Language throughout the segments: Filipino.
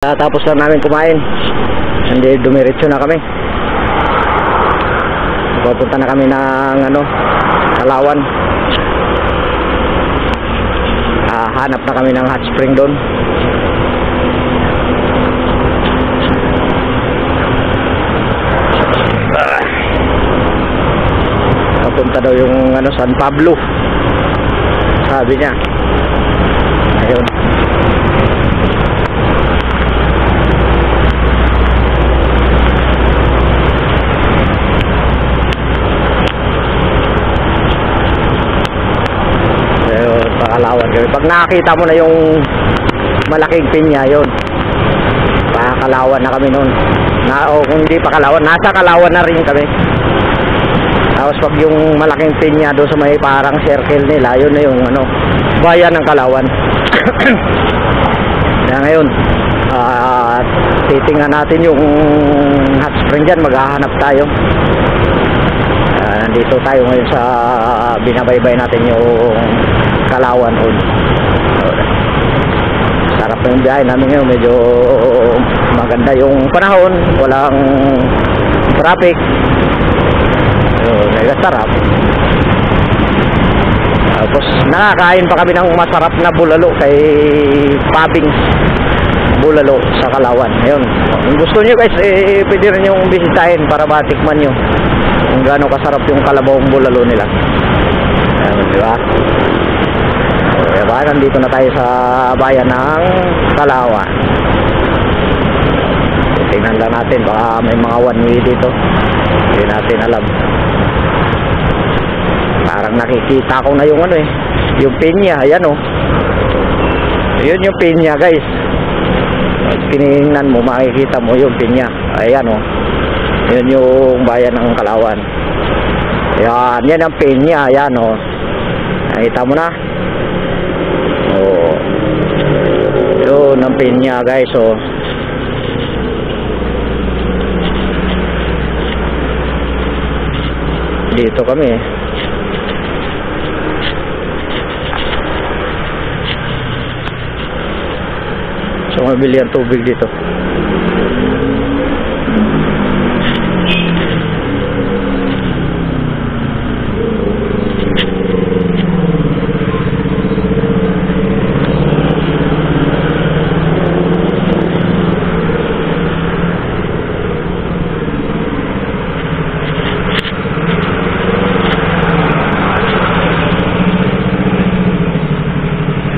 Tapos na namin kumain. Hindi, dumiretso na kami. Pupunta na kami ng Kalawan. Hanap na kami ng hot spring doon. Papunta daw yung San Pablo, sabi niya. Ayun. Kalawan kami. Pag nakakita mo na yung malaking pinya, yun, Kalawan na kami noon. Kung hindi pa Kalawan, nasa Kalawan na rin kami. Tapos pag yung malaking pinya doon sa may parang circle nila, yun na yung bayan ng Kalawan. Kaya ngayon, titingnan natin yung hot spring dyan. Maghahanap tayo. Nandito tayo ngayon sa binabaybay natin yung Kalawan Road. Sarap ng biyahe namin ngayon. Medyo maganda yung panahon. Walang traffic. Mega sarap. Tapos nakakain pa kami ng masarap na bulalo kay Pabings Bulalo sa Kalawan. Ayun. Kung gusto nyo guys, pwede rin yung bisitahin para matikman nyo kung gaano kasarap yung kalabawang bulalo nila. Ayun, diba? Diba? Nandito na tayo sa bayan ng Kalawan. Tingnan lang natin, baka may mga one way dito. Hindi natin alam. Parang nakikita ko na yung yung pinya. Ayan yun yung pinya guys. Tinignan mo, makikita mo yung pinya. Ayan yun yung bayan ng Kalawan. Yan ang pinya. Ayan nakita mo na. Yun ang pinya guys. Dito kami. So mabili ang tubig dito.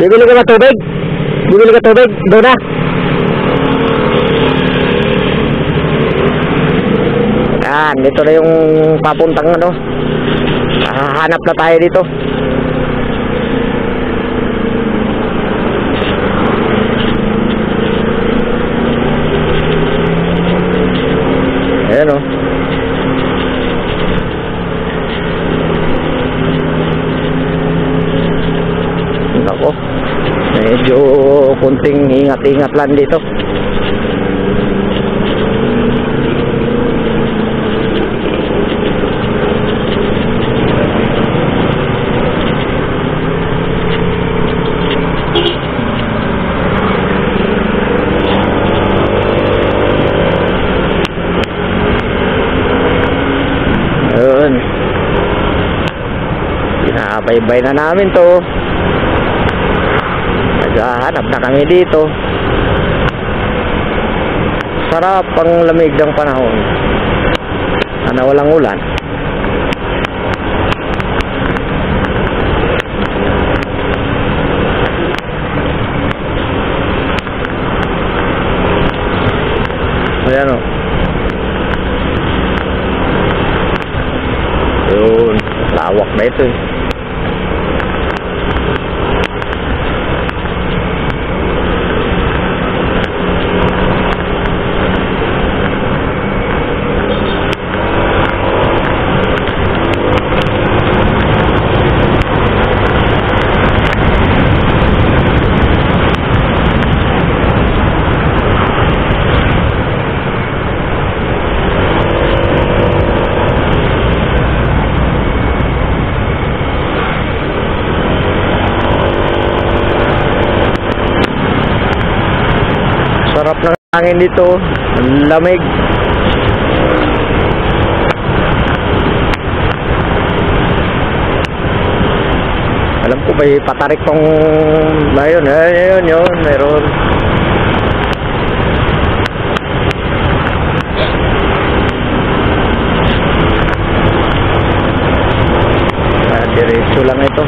Bibili ka ba tubig? Bibili ka tubig? Doon na. Yan, dito na yung papuntang hanap na tayo dito. Ayan Nako, medyo kunting ingat-ingat lang dito. Ayun, pinabaybay na namin to. Naghahanap na kami dito. Sarap ang lamig ng panahon. Sana walang ulan. Ayan Yun, lawak na ito Hangin dito, ang lamig. Alam ko ba patarik tong ayun, yun, meron. Diretso lang ito.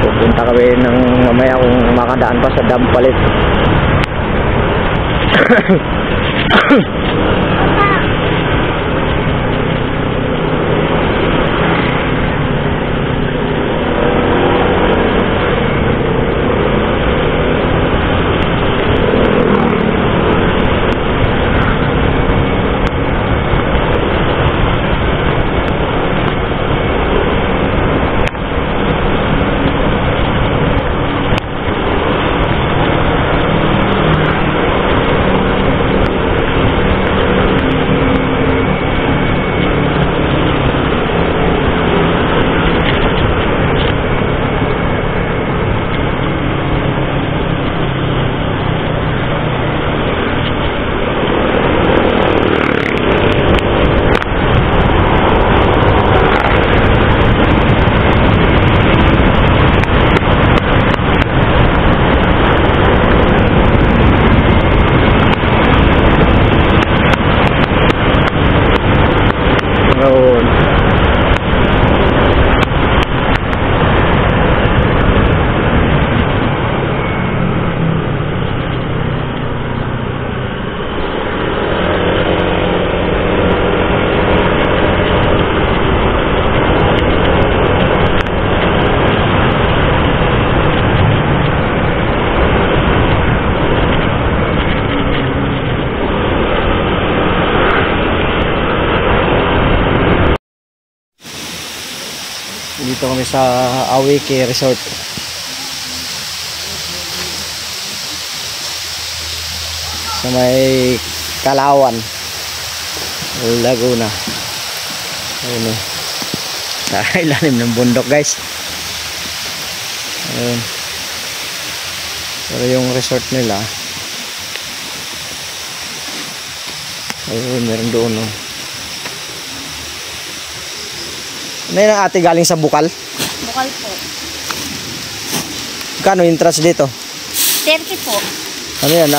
Pupunta kami ng mamaya kung makadaan pa sa Dampalit. Dito kami sa Awiki Resort. Sa may Kalawan, Laguna. Ayun o. Sa ilalim ng bundok, guys. Ayun. Pero yung resort nila, ayun, meron doon o. Ano yun ang ate galing sa Bukal? Bukal po. Kano entrance dito? 30 po. Ano yan?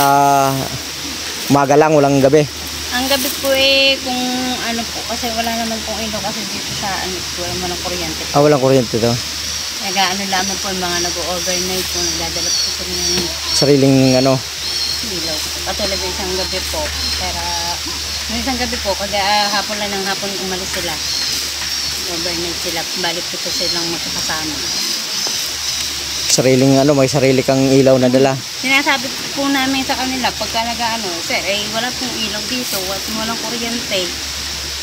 Umaga lang, walang gabi. Ang gabi po kung ano po, kasi wala naman pong ilaw kasi dito sa ano po, wala ng kuryente po. Walang kuryente to. Nag-ano lamang po yung mga nag-overnight po, nagdadala po po ng Sariling ano? ilaw. Katulad ng isang gabi po. Pero, yung isang gabi po, kada hapon lang ng hapon umalis sila. Overnight sila, balik po silang magkakasama. Sariling ano, may sarili kang ilaw na dala. Sinasabi po namin sa kanila, pagka nag-ano, sir, wala pong ilaw dito, walang kuryente.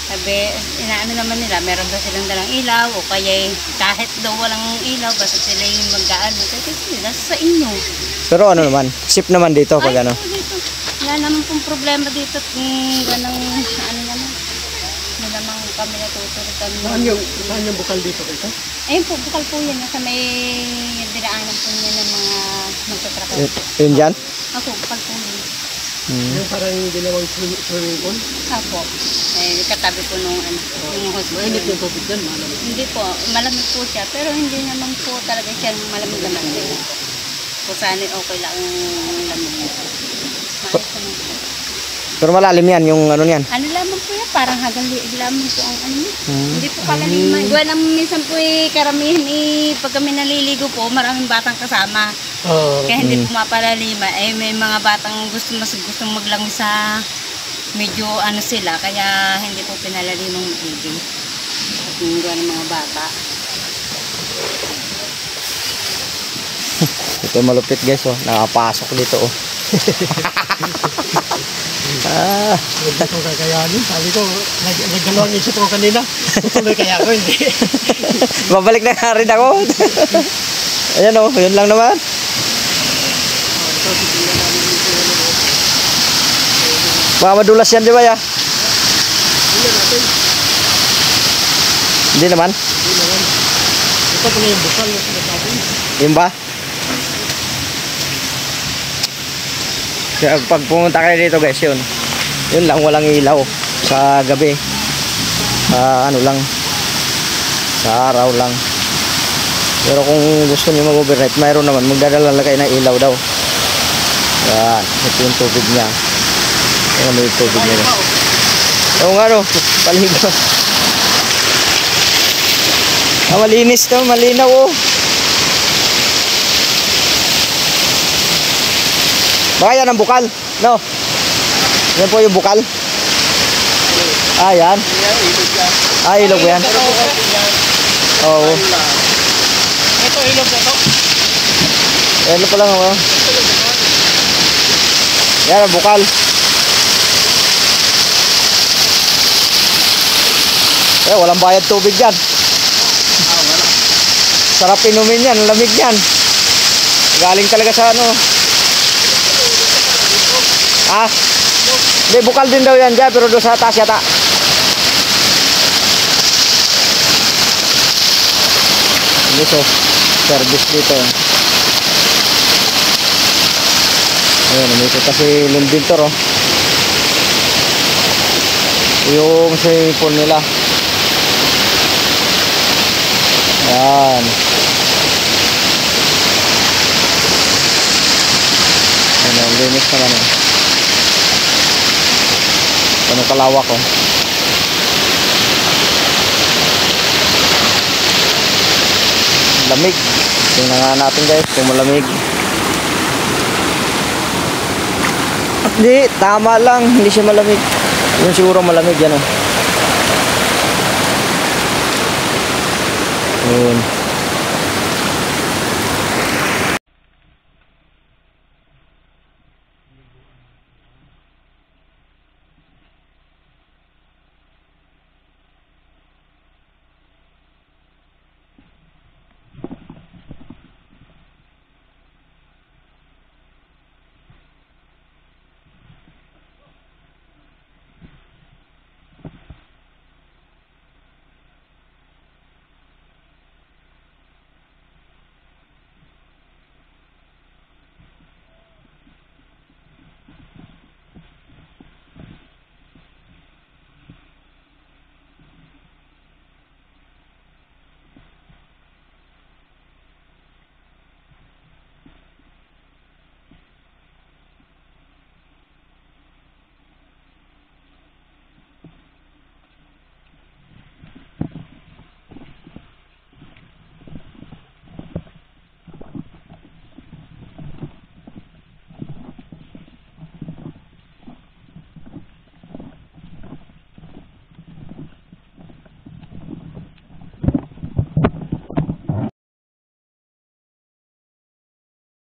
Sabi, inaano naman nila, meron ba silang dalang ilaw, o kaya kahit daw walang ilaw, basta sila yung mag-ano, kasi sila sa inyo. Pero ano naman, safe naman dito pag ano. Dito. Wala naman pong problema dito, ganang, ano naman. Namang kami natutulog kami. Saan yung bukal dito ito? Ayun po, bukal po yan. Nasa may diraanan po niya ng mga magtatrabaho. Yun dyan? Ako, bukal po yun. Yung parang ginawang swimming pool? Ako, katabi po nung ano, yung hospital. Mainit yung tubig dyan, malamig. Hindi po, malamig po siya. Pero hindi naman po talaga siya malamig naman. Kung saan okay lang ang lamig. Maayos naman po. Pero malalim yan, yung ano yan. Ano lamang po yan, parang hagang liig lamang po ang ano. Hindi po kalaliman. Wala minsan po karamihan pag kami naliligo po, maraming batang kasama. Kaya hindi po mapalaliman. May mga batang gustong maglangoy sa medyo ano sila, kaya hindi po pinalalimang maigi. At yung ng mga bata. Ito malupit guys oh, nakapasok dito oh. Ah, Hindi ko kakayanin. Sabi ko, nagdalawang isip ko kanina. Tutuloy kaya ako, hindi. babalik na nga rin ako. Ayan oh, yun lang naman. Baka madulas yan, di ba ya? Hindi naman. Ito pala yung bukal na sinasabi. Yun ba? Kaya pag pumunta kayo dito guys, yun lang, walang ilaw sa gabi. Ano lang, sa araw lang. Pero kung gusto niyo mag-overnight, mayroon naman, magdadala lang kayo ng ilaw daw. Yan, ito yung tubig niya. Yan, may tubig niya. Oo nga no, paligo. Malinis to, malinaw oh. Baka yan ang bukal, no? Yan po yung bukal. Ah, yan. Ah, ilog yan. Oo. Ito, ilog na to. Yan pa lang oh. Yan ang bukal. Eh, walang bayad tubig yan. Sarap inumin yan, lamig yan. Galing talaga sa ano. Ah, hindi, bukal din daw yan dyan, pero doon sa taas yata. Hindi so, service dito. Ayun, umikot kasi Lundintor oh. Yung sipon nila. Yan. Ano, linis naman eh. Ano kalawak oh. Lamig. Tingnan nga natin guys kung malamig. Hindi, tama lang. Hindi siya malamig. Yun siguro malamig yan oh. Yun.